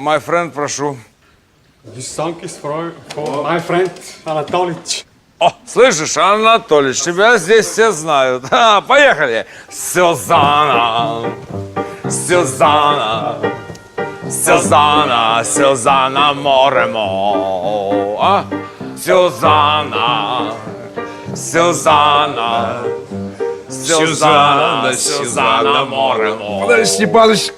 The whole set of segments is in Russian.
my friend, прошу. This song is for my friend Anatolich. О, слышишь, Анатолич, тебя здесь все знают. Поехали. Сюзанна, Сюзанна, Сюзанна, Сюзанна Моремо. Сюзанна, Сюзанна, Сюзанна, Сюзанна Моремо. Подожди, Степаныч.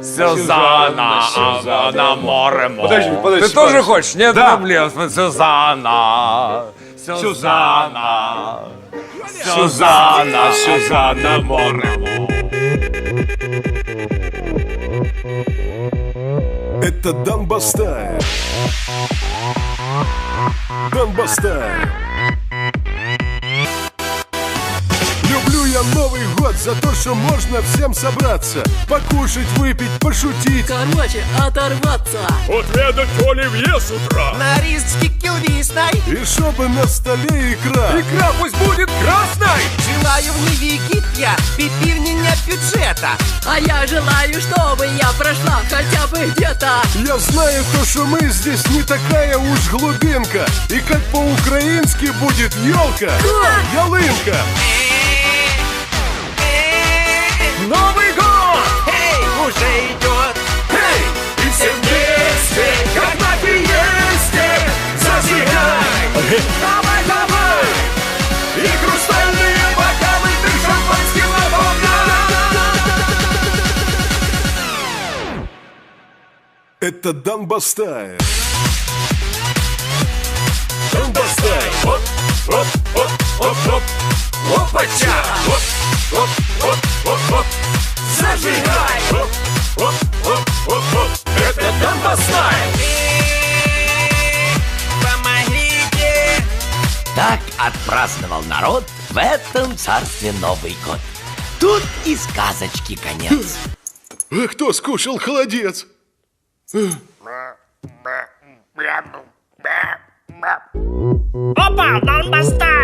Сюзанна, Сюзанна Моремо. Подожди, Ты тоже хочешь? Нет проблем. Сюзанна, Сюзанна, Сюзанна, Сюзанна Моремо. Это Донбасс-стайл. Донбасс-стайл. Люблю я Новый год за то, что можно всем собраться, покушать, выпить, пошутить. Короче, оторваться. Отведать оливье с утра. На риске килвисной. И чтобы на столе икра. Икра пусть будет красной. Желаю в Невегипья пепирнения бюджета. А я желаю, чтобы я прошла хотя бы где-то. Я знаю то, что мы здесь не такая уж глубинка. И как по-украински будет елка, ялынка. Новый год! Эй, уже идет. Эй! И все вместе, как на фиесте, зажигай! Давай, давай! И хрустальные бокалы ты шампанским наполняй! Это Донбасс-стайл. Донбасс-стайл! Оп, оп, оп, оп, оп! Опача! Оп, оп, оп, оп, оп! Зажигай! Оп, оп, оп, оп, оп! Это Донбасс-стайл! Помогите! Так отпраздновал народ в этом царстве Новый год. Тут и сказочки конец. А кто скушал холодец? Опа, Донбасс-стайл!